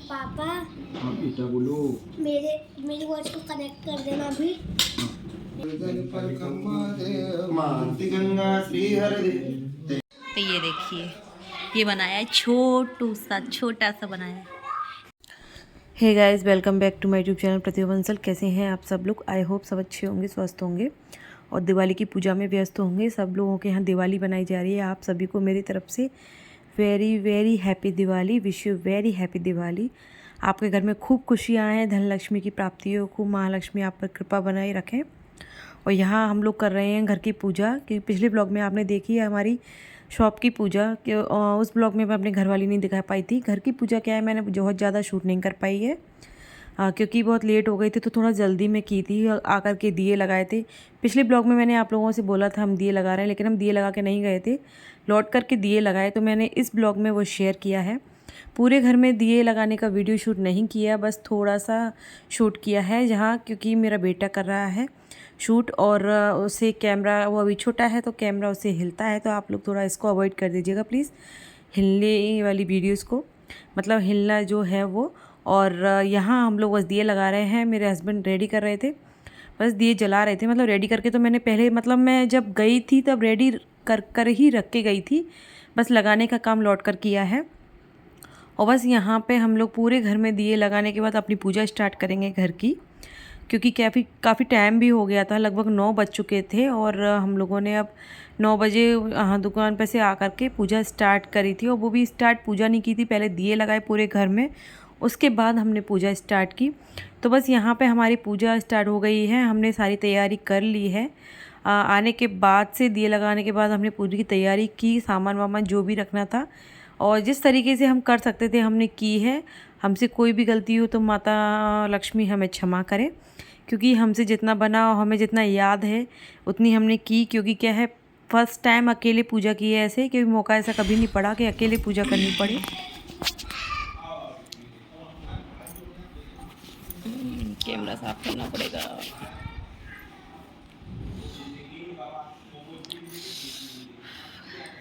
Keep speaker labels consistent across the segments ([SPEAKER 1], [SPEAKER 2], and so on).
[SPEAKER 1] पापा
[SPEAKER 2] हाँ बेटा बोलो।
[SPEAKER 1] मेरी वॉच को कनेक्ट कर देना अभी।
[SPEAKER 3] तो ये देखिए, ये बनाया है छोटा सा बनाया है। Hey guys, welcome back to my YouTube channel Pratibha Bansal. कैसे हैं आप सब लोग? आई होप सब अच्छे होंगे, स्वस्थ होंगे और दिवाली की पूजा में व्यस्त होंगे। सब लोगों के यहाँ दिवाली बनाई जा रही है। आप सभी को मेरी तरफ से very very happy Diwali. Wish you very happy Diwali. आपके घर में खूब खुशियाँ आएँ, धन लक्ष्मी की प्राप्ति हो, खूब महालक्ष्मी आप पर कृपा बनाए रखें। और यहाँ हम लोग कर रहे हैं घर की पूजा, क्योंकि पिछले ब्लॉग में आपने देखी है हमारी शॉप की पूजा कि उस ब्लॉग में मैं अपने घर वाली नहीं दिखा पाई थी। घर की पूजा क्या है, मैंने बहुत ज़्यादा शूट नहीं कर पाई है क्योंकि बहुत लेट हो गई थी, तो थोड़ा जल्दी में की थी। आकर के दिए लगाए थे। पिछले ब्लॉग में मैंने आप लोगों से बोला था हम दिए लगा रहे हैं, लेकिन हम दिए लगा के नहीं गए थे, लौट करके दिए लगाए। तो मैंने इस ब्लॉग में वो शेयर किया है। पूरे घर में दिए लगाने का वीडियो शूट नहीं किया, बस थोड़ा सा शूट किया है जहाँ, क्योंकि मेरा बेटा कर रहा है शूट और उसे कैमरा, वो अभी छोटा है तो कैमरा उसे हिलता है, तो आप लोग थोड़ा इसको अवॉइड कर दीजिएगा प्लीज़, हिलने वाली वीडियोस को, मतलब हिलना जो है वो। और यहाँ हम लोग बस दिए लगा रहे हैं। मेरे हस्बैंड रेडी कर रहे थे, बस दिए जला रहे थे, मतलब रेडी करके। तो मैंने पहले, मतलब मैं जब गई थी तब रेडी कर ही रख के गई थी, बस लगाने का काम लौट कर किया है। और बस यहाँ पे हम लोग पूरे घर में दिए लगाने के बाद अपनी पूजा स्टार्ट करेंगे घर की, क्योंकि काफ़ी टाइम भी हो गया था, लगभग 9 बज चुके थे। और हम लोगों ने अब 9 बजे दुकान पे से आकर के पूजा स्टार्ट करी थी। और वो भी पूजा नहीं की थी, पहले दिए लगाए पूरे घर में, उसके बाद हमने पूजा स्टार्ट की। तो बस यहाँ पे हमारी पूजा स्टार्ट हो गई है, हमने सारी तैयारी कर ली है। आने के बाद से, दिए लगाने के बाद हमने पूरी की तैयारी की, सामान वामान जो भी रखना था और जिस तरीके से हम कर सकते थे हमने की है। हमसे कोई भी गलती हो तो माता लक्ष्मी हमें क्षमा करें, क्योंकि हमसे जितना बना और हमें जितना याद है उतनी हमने की। क्योंकि क्या है, फर्स्ट टाइम अकेले पूजा की है ऐसे, क्योंकि मौका ऐसा कभी नहीं पड़ा कि अकेले पूजा करनी पड़े। कैमरा साफ करना पड़ेगा।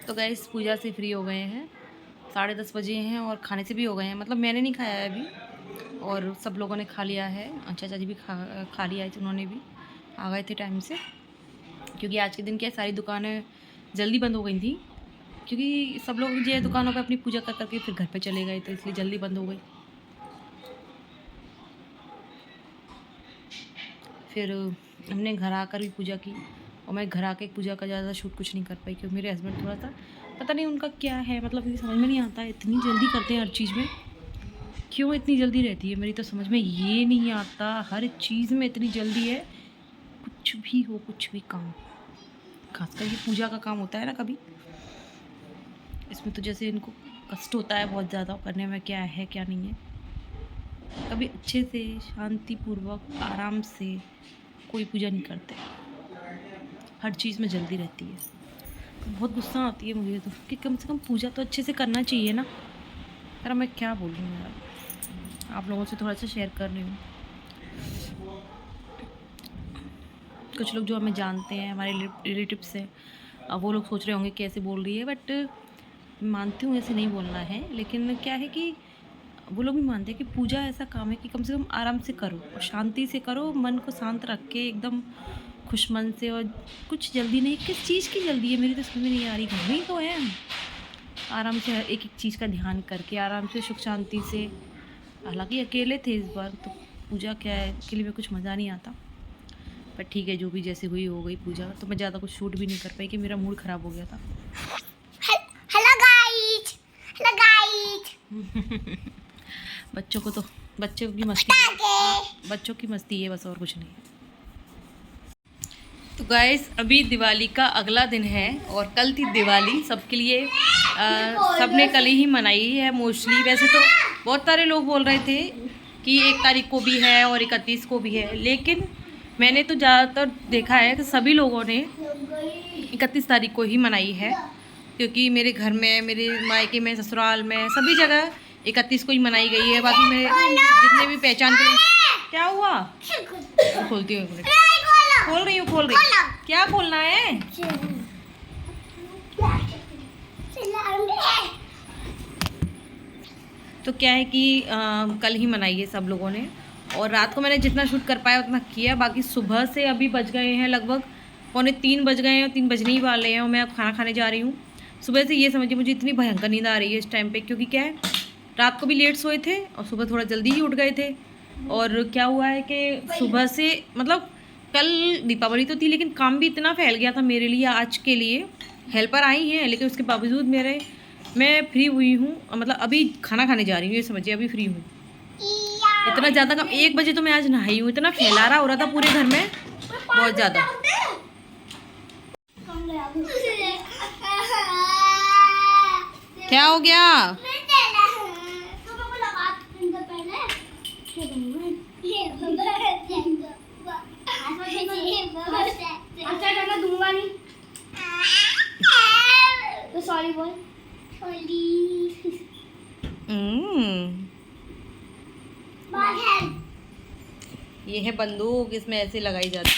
[SPEAKER 3] तो गाइस, पूजा से फ्री हो गए हैं, 10:30 बजे हैं और खाने से भी हो गए हैं। मतलब मैंने नहीं खाया है अभी, और सब लोगों ने खा लिया है। चाचा जी भी खा लिया है, उन्होंने भी आ गए थे टाइम से, क्योंकि आज के दिन क्या सारी दुकानें जल्दी बंद हो गई थी, क्योंकि सब लोग जो दुकानों पे अपनी पूजा कर करके फिर घर पे चले गए, तो इसलिए जल्दी बंद हो गई। फिर हमने घर आकर भी पूजा की, और मैं घर आके पूजा का ज़्यादा शूट कुछ नहीं कर पाई, क्योंकि मेरे हस्बैंड थोड़ा सा, पता नहीं उनका क्या है, मतलब कि समझ में नहीं आता है, इतनी जल्दी करते हैं हर चीज़ में, क्यों इतनी जल्दी रहती है, मेरी तो समझ में ये नहीं आता। हर चीज़ में इतनी जल्दी है, कुछ भी हो, कुछ भी काम, खासकर ये पूजा का काम होता है ना, कभी इसमें तो जैसे इनको कष्ट होता है बहुत ज़्यादा करने में, क्या है क्या नहीं है। कभी अच्छे से शांतिपूर्वक आराम से कोई पूजा नहीं करते, हर चीज़ में जल्दी रहती है। बहुत गुस्सा आती है मुझे तो, कि कम से कम पूजा तो अच्छे से करना चाहिए ना। यार मैं क्या बोलूँ यार, आप लोगों से थोड़ा सा शेयर कर रही हूँ। कुछ लोग जो हमें जानते हैं, हमारे रिलेटिव्स हैं, वो लोग सोच रहे होंगे कैसे बोल रही है, बट मानती हूँ ऐसे नहीं बोलना है। लेकिन क्या है कि वो लोग भी मानते हैं कि पूजा ऐसा काम है कि कम से कम आराम से करो और शांति से करो, मन को शांत रख के एकदम खुश मन से, और कुछ जल्दी नहीं। किस चीज़ की जल्दी है, मेरी तो समझ में नहीं आ रही। घर में ही तो है, आराम से एक एक चीज़ का ध्यान करके, आराम से सुख शांति से। हालांकि अकेले थे इस बार, तो पूजा क्या है, अकेले में कुछ मज़ा नहीं आता, पर ठीक है, जो भी जैसे हुई हो गई पूजा। तो मैं ज़्यादा कुछ शूट भी नहीं कर पाई कि मेरा मूड ख़राब हो गया था।
[SPEAKER 1] Hello guys, hello guys.
[SPEAKER 3] बच्चों को तो, बच्चों की मस्ती है बस, और कुछ नहीं। तो गाइस, अभी दिवाली का अगला दिन है और कल थी दिवाली सबके लिए। सबने कल ही मनाई है मोस्टली। वैसे तो बहुत सारे लोग बोल रहे थे कि 1 तारीख को भी है और 31 को भी है, लेकिन मैंने तो ज़्यादातर देखा है कि सभी लोगों ने 31 तारीख को ही मनाई है, क्योंकि मेरे घर में, मेरे मायके में, ससुराल में, सभी जगह 31 को ही मनाई गई है। बाकी मेरे जितने भी पहचान के, क्या हुआ, खोलती हूँ, खोल रही हूँ, क्या खोलना है? तो क्या है कि कल ही मनाई है सब लोगों ने, और रात को मैंने जितना शूट कर पाया उतना किया। बाकी सुबह से अभी बज गए हैं लगभग 2:45 बज गए हैं, और 3 बजने ही वाले हैं, और मैं अब खाना खाने जा रही हूँ। सुबह से ये समझिए मुझे इतनी भयंकर नींद आ रही है इस टाइम पे, क्योंकि क्या है रात को भी लेट सोए थे और सुबह थोड़ा जल्दी ही उठ गए थे। और क्या हुआ है कि सुबह से मतलब कल दीपावली तो थी, लेकिन काम भी इतना फैल गया था मेरे लिए आज के लिए। हेल्पर आई हैं, लेकिन उसके बावजूद मैं फ्री हुई हूँ, मतलब अभी खाना खाने जा रही हूँ, ये समझिए अभी फ्री हूँ। इतना ज़्यादा काम, 1 बजे तो मैं आज नहाई हूँ, इतना फैलारा हो रहा था पूरे घर में, बहुत ज़्यादा। क्या हो गया?
[SPEAKER 1] दूंगा नहीं तो सॉरी बोल।
[SPEAKER 3] ये है बंदूक, इसमें ऐसे लगाई जाती है।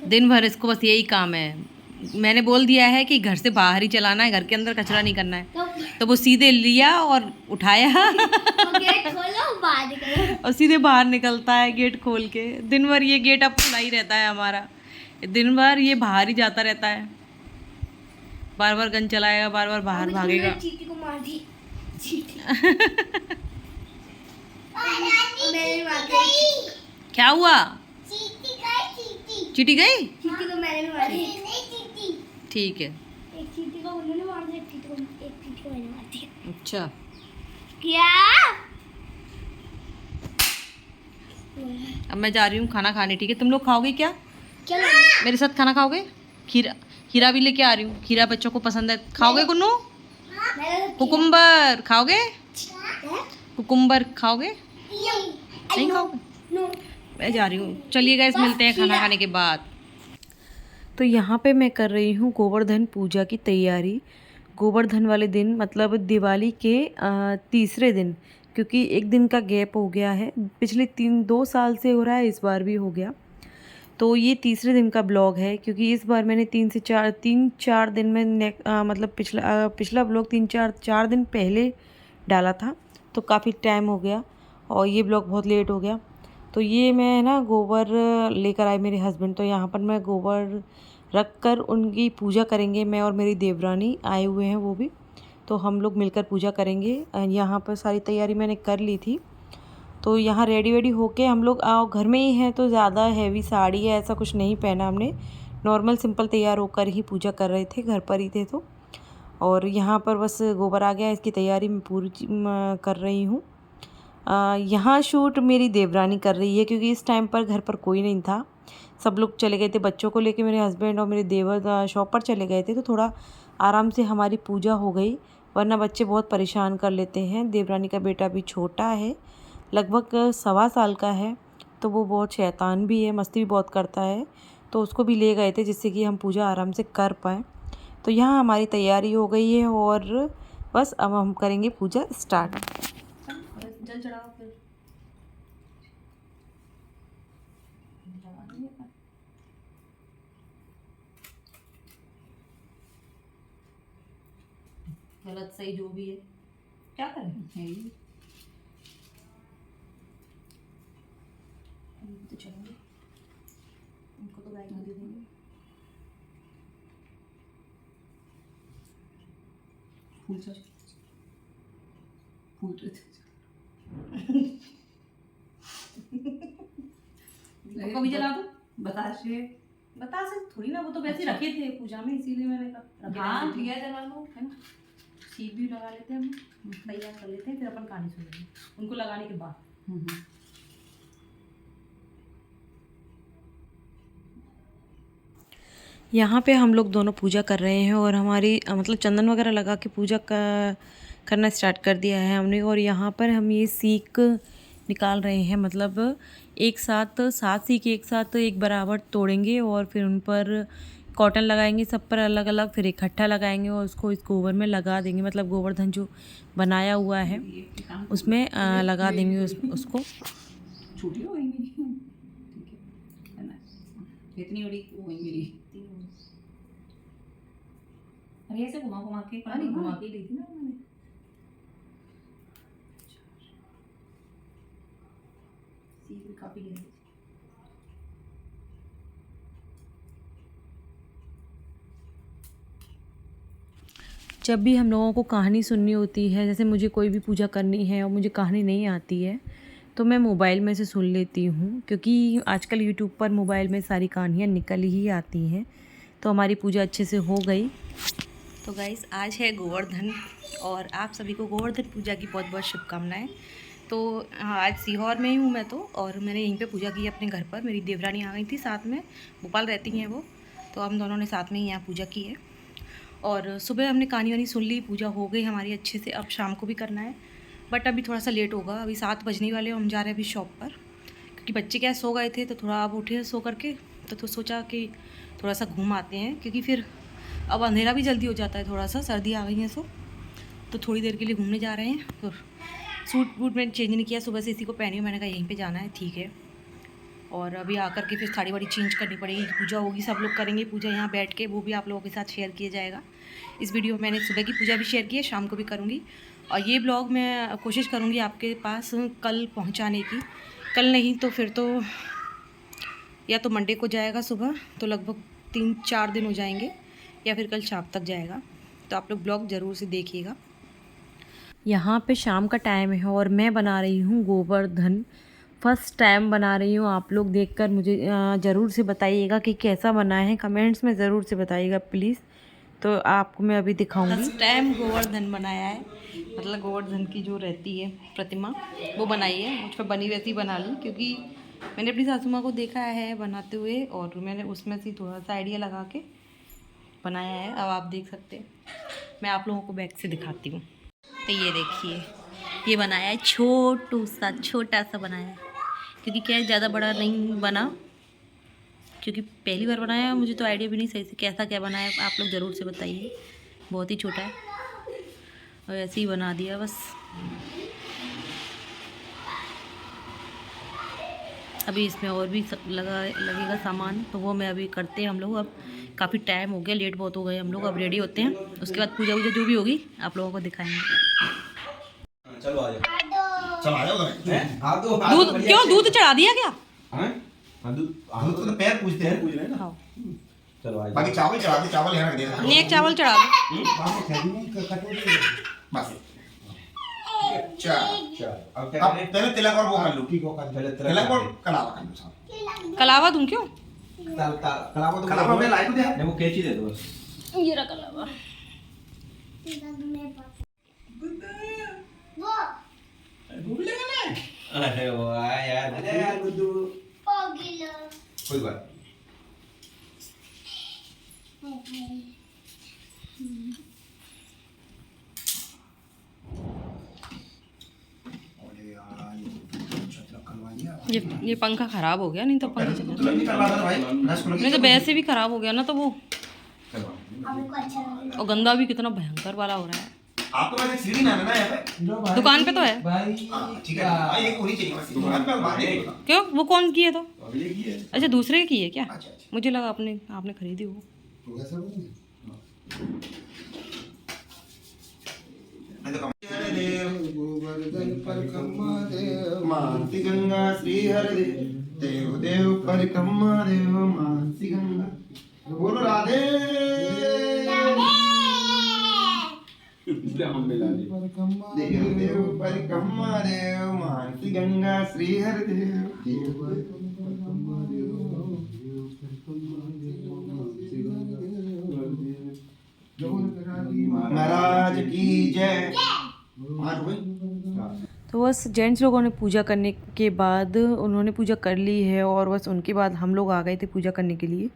[SPEAKER 3] दिन भर इसको बस यही काम है। मैंने बोल दिया है कि घर से बाहर ही चलाना है, घर के अंदर कचरा नहीं करना है। तो वो सीधे लिया और उठाया
[SPEAKER 1] गेट खोलो बाहर निकलो,
[SPEAKER 3] और सीधे बाहर निकलता है गेट खोल के। दिन भर ये गेट अब खुला ही रहता है हमारा, दिन भर ये बाहर ही जाता रहता है, बार बार गन चलाएगा, बार बार बाहर भागेगा।
[SPEAKER 1] चीटी को मार दी। चीटी
[SPEAKER 3] क्या हुआ? चीटी गई?
[SPEAKER 1] चीटी को मैंने मारी।
[SPEAKER 3] ठीक है,
[SPEAKER 1] एक चीटी को उन्होंने मार दिया, एक चीटी को मैंने मार दिया।
[SPEAKER 3] अच्छा
[SPEAKER 1] क्या?
[SPEAKER 3] अब मैं जा रही हूँ खाना खाने, ठीक है? तुम लोग खाओगे क्या?
[SPEAKER 1] चलो
[SPEAKER 3] मेरे साथ खाना खाओगे? खीरा भी लेके आ रही हूँ, खीरा बच्चों को पसंद है। खाओगे कुन्नू? कुकुम्बर खाओगे? कुकुम्बर खाओगे? नहीं खाओगे? मैं जा रही हूँ, चलिए गाइस मिलते हैं खाना खाने के बाद। तो यहाँ पे मैं कर रही हूँ गोवर्धन पूजा की तैयारी। गोवर्धन वाले दिन मतलब दिवाली के तीसरे दिन, क्योंकि एक दिन का गैप हो गया है, पिछले 2 साल से हो रहा है, इस बार भी हो गया। तो ये तीसरे दिन का ब्लॉग है, क्योंकि इस बार मैंने 3-4 दिन में मतलब पिछला ब्लॉग 4 दिन पहले डाला था, तो काफ़ी टाइम हो गया और ये ब्लॉग बहुत लेट हो गया। तो ये मैं ना गोबर लेकर आए मेरे हस्बैंड, तो यहाँ पर मैं गोबर रख कर उनकी पूजा करेंगे। मैं और मेरी देवरानी आए हुए हैं वो भी, तो हम लोग मिलकर पूजा करेंगे। यहाँ पर सारी तैयारी मैंने कर ली थी, तो यहाँ रेडी वेडी होके हम लोग घर में ही हैं, तो ज़्यादा हैवी साड़ी है ऐसा कुछ नहीं पहना हमने, नॉर्मल सिंपल तैयार होकर ही पूजा कर रहे थे, घर पर ही थे। तो और यहाँ पर बस गोबर आ गया, इसकी तैयारी मैं पूरी कर रही हूँ। यहाँ शूट मेरी देवरानी कर रही है, क्योंकि इस टाइम पर घर पर कोई नहीं था, सब लोग चले गए थे बच्चों को लेके। मेरे हस्बैंड और मेरे देवर शॉप पर चले गए थे, तो थोड़ा आराम से हमारी पूजा हो गई, वरना बच्चे बहुत परेशान कर लेते हैं। देवरानी का बेटा भी छोटा है, लगभग 1.25 साल का है, तो वो बहुत शैतान भी है, मस्ती भी बहुत करता है, तो उसको भी ले गए थे जिससे कि हम पूजा आराम से कर पाएँ। तो यहाँ हमारी तैयारी हो गई है और बस अब हम करेंगे पूजा स्टार्ट। जल चढ़ाओ फिर। गलत सही जो भी है, क्या करें? तो चलेंगे, उनको तो गाय दे देंगे। फूल रहे थे। दीपक को भी जला दो। बतासे थोड़ी ना, वो तो वैसे रखे थे पूजा में, इसीलिए मैंने कहा हाँ दिया जला लो, है ना। सीख भी लगा लेते हैं, हम तैयार कर लेते हैं, फिर अपन कहानी सुनेंगे उनको लगाने के बाद। यहाँ पे हम लोग दोनों पूजा कर रहे हैं, और हमारी मतलब चंदन वगैरह लगा के पूजा करना स्टार्ट कर दिया है हमने। और यहाँ पर हम ये सीख निकाल रहे हैं, मतलब एक साथ 7 सीख एक साथ एक बराबर तोड़ेंगे, और फिर उन पर कॉटन लगाएंगे, सब पर अलग अलग, फिर इकट्ठा लगाएंगे और उसको इस गोबर में लगा देंगे, मतलब गोवर्धन जो बनाया हुआ है उसमें लगा देंगे उसको। इतनी बड़ी वही मिली। अरे ऐसे घुमा घुमा के पता नहीं घुमा के ली थी ना मैंने। सीख भी काफी गहरी। जब भी हम लोगों को कहानी सुननी होती है, जैसे मुझे कोई भी पूजा करनी है और मुझे कहानी नहीं आती है तो मैं मोबाइल में से सुन लेती हूँ, क्योंकि आजकल यूट्यूब पर मोबाइल में सारी कहानियाँ निकल ही आती हैं। तो हमारी पूजा अच्छे से हो गई। तो गाइस आज है गोवर्धन और आप सभी को गोवर्धन पूजा की बहुत बहुत शुभकामनाएं। तो आज सीहोर में ही हूँ मैं तो, और मैंने यहीं पे पूजा की अपने घर पर। मेरी देवरानी आ गई थी साथ में, भोपाल रहती हैं वो, तो हम दोनों ने साथ में ही यहाँ पूजा की है। और सुबह हमने कहानी वानी सुन ली, पूजा हो गई हमारी अच्छे से। अब शाम को भी करना है, बट अभी थोड़ा सा लेट होगा। अभी 7 बजने वाले, हम जा रहे हैं अभी शॉप पर, क्योंकि बच्चे क्या सो गए थे तो थोड़ा अब उठे सो करके, तो सोचा कि थोड़ा सा घूम आते हैं, क्योंकि फिर अब अंधेरा भी जल्दी हो जाता है। थोड़ा सा सर्दी आ गई है तो थोड़ी देर के लिए घूमने जा रहे हैं। तो सूट वूट मैंने चेंज नहीं किया, सुबह से इसी को पहनी हूँ। मैंने कहा यहीं पे जाना है, ठीक है। और अभी आकर के फिर साड़ी वाड़ी चेंज करनी पड़ेगी, पूजा होगी, सब लोग करेंगे पूजा यहाँ बैठ के, वो भी आप लोगों के साथ शेयर किया जाएगा। इस वीडियो में मैंने सुबह की पूजा भी शेयर की है, शाम को भी करूँगी। और ये ब्लॉग मैं कोशिश करूँगी आपके पास कल पहुँचाने की। कल नहीं तो फिर तो या तो मंडे को जाएगा सुबह, तो लगभग 3-4 दिन हो जाएंगे, या फिर कल शाम तक जाएगा। तो आप लोग ब्लॉग ज़रूर से देखिएगा। यहाँ पे शाम का टाइम है और मैं बना रही हूँ गोवर्धन। फर्स्ट टाइम बना रही हूँ। आप लोग देखकर मुझे ज़रूर से बताइएगा कि कैसा बना है, कमेंट्स में ज़रूर से बताइएगा प्लीज़। तो आपको मैं अभी दिखाऊंगी। फर्स्ट टाइम गोवर्धन बनाया है, मतलब गोवर्धन की जो रहती है प्रतिमा वो बनाई है। मुझ पर बनी वैसी बना ली, क्योंकि मैंने अपनी सासू माँ को देखा है बनाते हुए, और मैंने उसमें से थोड़ा सा आइडिया लगा के बनाया है। अब आप देख सकते हैं, मैं आप लोगों को बैक से दिखाती हूँ। तो ये देखिए, ये बनाया है छोटा सा बनाया है, क्योंकि क्या ज़्यादा बड़ा नहीं बना, क्योंकि पहली बार बनाया, मुझे तो आइडिया भी नहीं सही से कैसा क्या बनाया। आप लोग ज़रूर से बताइए। बहुत ही छोटा है और ऐसे ही बना दिया बस। अभी इसमें और भी लगेगा सामान, तो वो मैं अभी करते हैं हम लोग। अब काफ़ी टाइम हो गया, लेट बहुत हो गए हम लोग। अब रेडी होते हैं, उसके बाद पूजा वूजा जो भी होगी आप लोगों को दिखाएंगे।
[SPEAKER 2] चलो आ जाओ, चलो आ जाओ।
[SPEAKER 3] दूध क्यों, दूध चढ़ा दिया क्या?
[SPEAKER 2] दूध तो पैर पूछते हैं ना।
[SPEAKER 3] हाँ
[SPEAKER 2] चलो आ जाओ। बाकी चावल चढ़ा दे, चावल यहाँ रख दे।
[SPEAKER 3] नहीं, एक चावल चढ़ा दो
[SPEAKER 2] बस। चल अब पहले तिलक और वो कर लो। ठीक हो, तिलक और कलावा कर लो साहब।
[SPEAKER 3] कलावा दूं क्यों?
[SPEAKER 2] कलावा तो कलावा में लाई को दे, वो कैची दे दो बस।
[SPEAKER 3] ये रहा कलावा।
[SPEAKER 2] अरे वाह यार, अरे यार गुड्डू कोई बात
[SPEAKER 3] ये पंखा खराब हो गया, नहीं तो पंखा चला।
[SPEAKER 2] तो नहीं करवा दो भाई,
[SPEAKER 3] नहीं तो वैसे भी खराब हो गया ना, तो वो और गंदा भी कितना भयंकर वाला हो रहा है।
[SPEAKER 2] आपको वैसे सीढ़ी ना है यहाँ पे?
[SPEAKER 3] दुकान पे तो है।
[SPEAKER 2] ठीक है, एक होनी चाहिए बस। दुकान पे बात नहीं।
[SPEAKER 3] क्यों, वो कौन की है? तो
[SPEAKER 2] अगले की है।
[SPEAKER 3] अच्छा, दूसरे की है क्या?
[SPEAKER 2] अच्छा।
[SPEAKER 3] मुझे लगा आपने खरीदी हो।
[SPEAKER 2] मानसी गंगा श्री हरदेव, देव देव परिक्रमा देव मानसी गंगा। बोलो राधे देव देव परिक्रमा देव मानसी गंगा श्री हरदेव। महाराज की जय।
[SPEAKER 3] तो बस जेंट्स लोगों ने पूजा करने के बाद उन्होंने पूजा कर ली है, और बस उनके बाद हम लोग आ गए थे पूजा करने के लिए,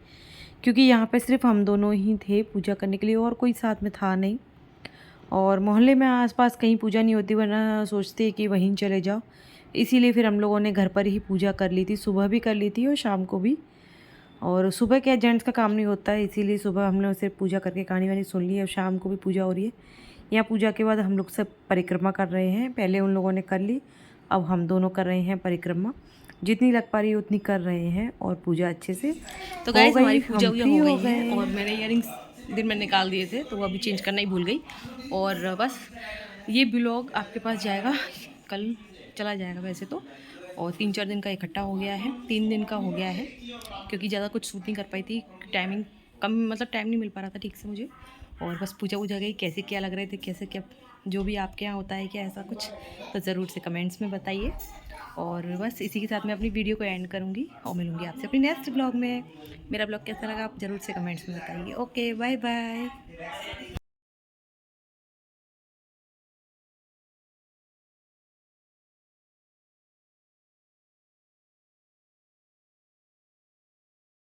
[SPEAKER 3] क्योंकि यहाँ पे सिर्फ हम दोनों ही थे पूजा करने के लिए, और कोई साथ में था नहीं। और मोहल्ले में आसपास कहीं पूजा नहीं होती, वरना सोचते कि वहीं चले जाओ। इसीलिए फिर हम लोगों ने घर पर ही पूजा कर ली थी, सुबह भी कर ली थी और शाम को भी। और सुबह क्या जेंट्स का काम नहीं होता है, इसीलिए सुबह हम लोग सिर्फ पूजा करके कहानी वानी सुन ली है, और शाम को भी पूजा हो रही है। यहाँ पूजा के बाद हम लोग सब परिक्रमा कर रहे हैं। पहले उन लोगों ने कर ली, अब हम दोनों कर रहे हैं परिक्रमा। जितनी लग पा रही है उतनी कर रहे हैं और पूजा अच्छे से तो गाइस हमारी
[SPEAKER 2] हम
[SPEAKER 3] पूजा
[SPEAKER 2] free
[SPEAKER 3] हो
[SPEAKER 2] हो
[SPEAKER 3] गई है
[SPEAKER 2] गए।
[SPEAKER 3] और मैंने इयरिंग्स दिन में निकाल दिए थे तो वो अभी चेंज करना ही भूल गई। और बस ये ब्लॉग आपके पास जाएगा कल, चला जाएगा वैसे तो, और 3-4 दिन का इकट्ठा हो गया है, 3 दिन का हो गया है क्योंकि ज़्यादा कुछ शूट नहीं कर पाई थी, टाइमिंग कम, मतलब टाइम नहीं मिल पा रहा था ठीक से मुझे। और बस पूजा वूजा गई, कैसे क्या लग रहे थे, कैसे क्या जो भी आपके यहाँ होता है क्या ऐसा कुछ, तो ज़रूर से कमेंट्स में बताइए। और बस इसी के साथ मैं अपनी वीडियो को एंड करूँगी और मिलूँगी आपसे अपनी नेक्स्ट ब्लॉग में। मेरा ब्लॉग कैसा लगा आप ज़रूर से कमेंट्स में बताइए। Okay bye bye.